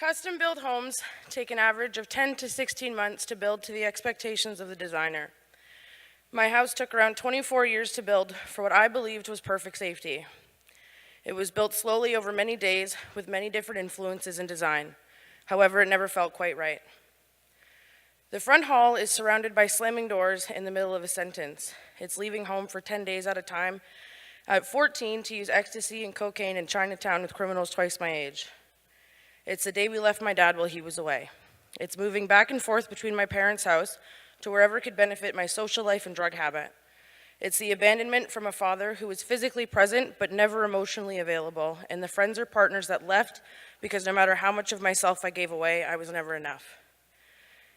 Custom-built homes take an average of 10 to 16 months to build to the expectations of the designer. My house took around 24 years to build for what I believed was perfect safety. It was built slowly over many days with many different influences in design. However, it never felt quite right. The front hall is surrounded by slamming doors in the middle of a sentence. It's leaving home for 10 days at a time at 14 to use ecstasy and cocaine in Chinatown with criminals twice my age. It's the day we left my dad while he was away. It's moving back and forth between my parents' house to wherever could benefit my social life and drug habit. It's the abandonment from a father who was physically present but never emotionally available, and the friends or partners that left because no matter how much of myself I gave away, I was never enough.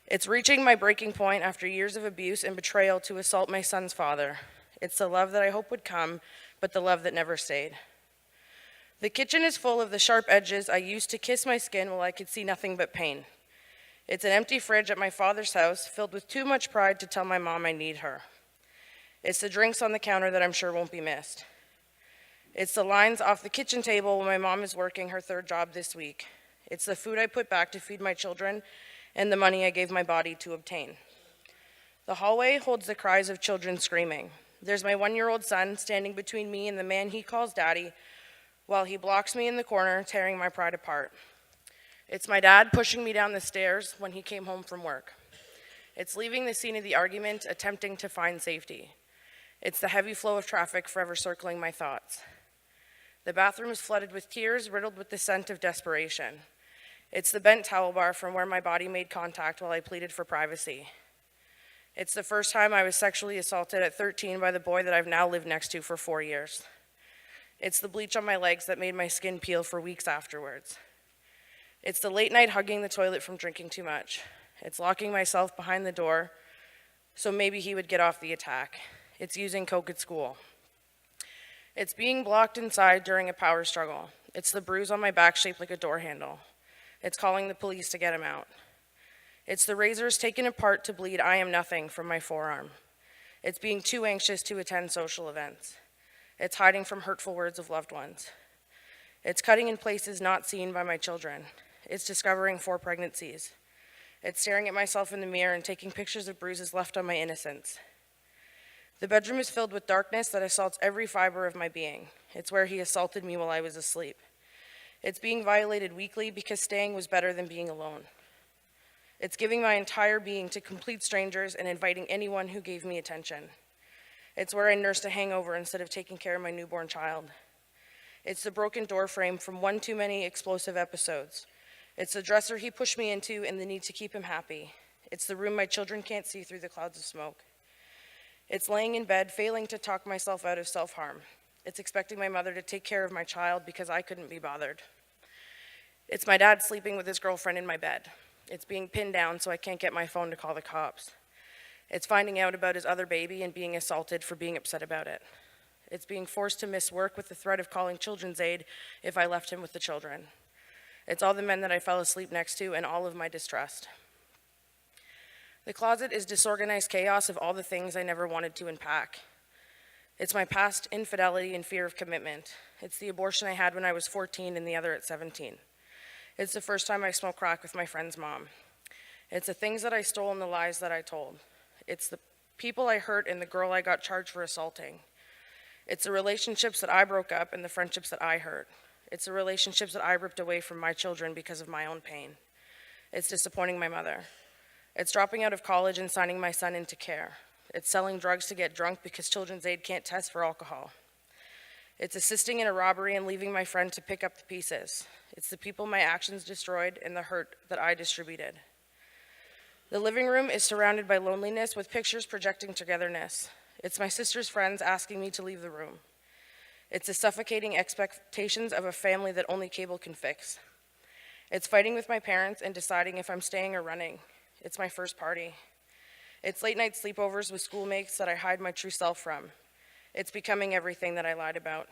It's reaching my breaking point after years of abuse and betrayal to assault my son's father. It's the love that I hoped would come, but the love that never stayed. The kitchen is full of the sharp edges I used to kiss my skin while I could see nothing but pain. It's an empty fridge at my father's house filled with too much pride to tell my mom I need her. It's the drinks on the counter that I'm sure won't be missed. It's the lines off the kitchen table when my mom is working her third job this week. It's the food I put back to feed my children and the money I gave my body to obtain. The hallway holds the cries of children screaming. There's my 1-year-old son standing between me and the man he calls daddy while he blocks me in the corner, tearing my pride apart. It's my dad pushing me down the stairs when he came home from work. It's leaving the scene of the argument, attempting to find safety. It's the heavy flow of traffic forever circling my thoughts. The bathroom is flooded with tears, riddled with the scent of desperation. It's the bent towel bar from where my body made contact while I pleaded for privacy. It's the first time I was sexually assaulted at 13 by the boy that I've now lived next to for 4 years. It's the bleach on my legs that made my skin peel for weeks afterwards. It's the late night hugging the toilet from drinking too much. It's locking myself behind the door so maybe he would get off the attack. It's using coke at school. It's being blocked inside during a power struggle. It's the bruise on my back shaped like a door handle. It's calling the police to get him out. It's the razors taken apart to bleed I am nothing from my forearm. It's being too anxious to attend social events. It's hiding from hurtful words of loved ones. It's cutting in places not seen by my children. It's discovering 4 pregnancies. It's staring at myself in the mirror and taking pictures of bruises left on my innocence. The bedroom is filled with darkness that assaults every fiber of my being. It's where he assaulted me while I was asleep. It's being violated weekly because staying was better than being alone. It's giving my entire being to complete strangers and inviting anyone who gave me attention. It's where I nursed a hangover instead of taking care of my newborn child. It's the broken door frame from one too many explosive episodes. It's the dresser he pushed me into and the need to keep him happy. It's the room my children can't see through the clouds of smoke. It's laying in bed, failing to talk myself out of self-harm. It's expecting my mother to take care of my child because I couldn't be bothered. It's my dad sleeping with his girlfriend in my bed. It's being pinned down so I can't get my phone to call the cops. It's finding out about his other baby and being assaulted for being upset about it. It's being forced to miss work with the threat of calling Children's Aid if I left him with the children. It's all the men that I fell asleep next to and all of my distrust. The closet is disorganized chaos of all the things I never wanted to unpack. It's my past infidelity and fear of commitment. It's the abortion I had when I was 14 and the other at 17. It's the first time I smoked crack with my friend's mom. It's the things that I stole and the lies that I told. It's the people I hurt and the girl I got charged for assaulting. It's the relationships that I broke up and the friendships that I hurt. It's the relationships that I ripped away from my children because of my own pain. It's disappointing my mother. It's dropping out of college and signing my son into care. It's selling drugs to get drunk because Children's Aid can't test for alcohol. It's assisting in a robbery and leaving my friend to pick up the pieces. It's the people my actions destroyed and the hurt that I distributed. The living room is surrounded by loneliness with pictures projecting togetherness. It's my sister's friends asking me to leave the room. It's the suffocating expectations of a family that only cable can fix. It's fighting with my parents and deciding if I'm staying or running. It's my first party. It's late night sleepovers with schoolmates that I hide my true self from. It's becoming everything that I lied about.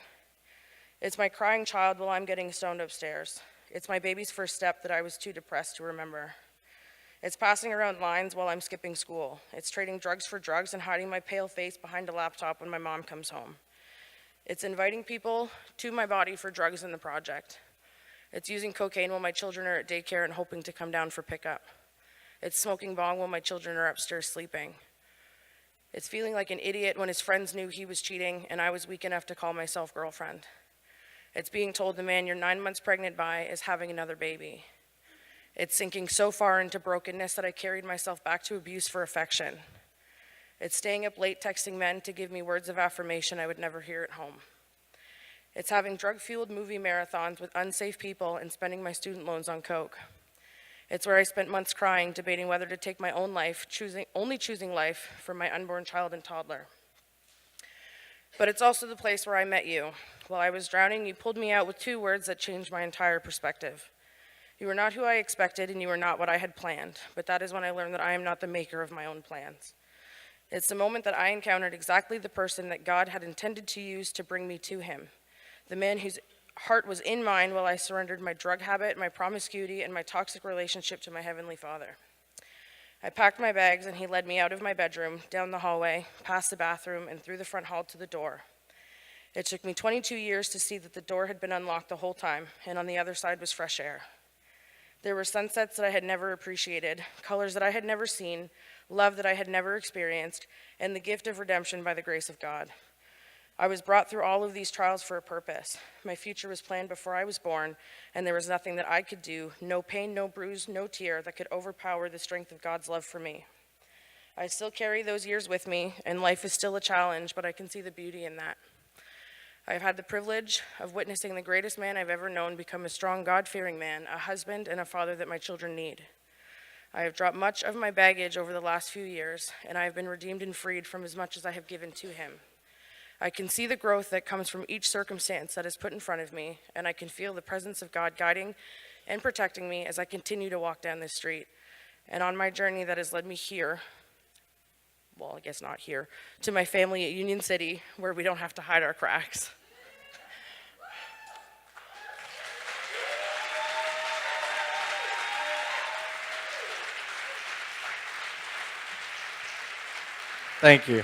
It's my crying child while I'm getting stoned upstairs. It's my baby's first step that I was too depressed to remember. It's passing around lines while I'm skipping school. It's trading drugs for drugs and hiding my pale face behind a laptop when my mom comes home. It's inviting people to my body for drugs in the project. It's using cocaine while my children are at daycare and hoping to come down for pickup. It's smoking bong while my children are upstairs sleeping. It's feeling like an idiot when his friends knew he was cheating and I was weak enough to call myself girlfriend. It's being told the man you're 9 months pregnant by is having another baby. It's sinking so far into brokenness that I carried myself back to abuse for affection. It's staying up late texting men to give me words of affirmation I would never hear at home. It's having drug-fueled movie marathons with unsafe people and spending my student loans on coke. It's where I spent months crying, debating whether to take my own life, only choosing life for my unborn child and toddler. But it's also the place where I met you. While I was drowning, you pulled me out with 2 words that changed my entire perspective. You were not who I expected, and you were not what I had planned, but that is when I learned that I am not the maker of my own plans. It's the moment that I encountered exactly the person that God had intended to use to bring me to him, the man whose heart was in mine while I surrendered my drug habit, my promiscuity, and my toxic relationship to my Heavenly Father. I packed my bags, and he led me out of my bedroom, down the hallway, past the bathroom, and through the front hall to the door. It took me 22 years to see that the door had been unlocked the whole time, and on the other side was fresh air. There were sunsets that I had never appreciated, colors that I had never seen, love that I had never experienced, and the gift of redemption by the grace of God. I was brought through all of these trials for a purpose. My future was planned before I was born, and there was nothing that I could do, no pain, no bruise, no tear, that could overpower the strength of God's love for me. I still carry those years with me, and life is still a challenge, but I can see the beauty in that. I have had the privilege of witnessing the greatest man I've ever known become a strong, God-fearing man, a husband and a father that my children need. I have dropped much of my baggage over the last few years, and I have been redeemed and freed from as much as I have given to him. I can see the growth that comes from each circumstance that is put in front of me, and I can feel the presence of God guiding and protecting me as I continue to walk down this street. And on my journey that has led me here, well, I guess not here, to my family at Union City, where we don't have to hide our cracks. Thank you.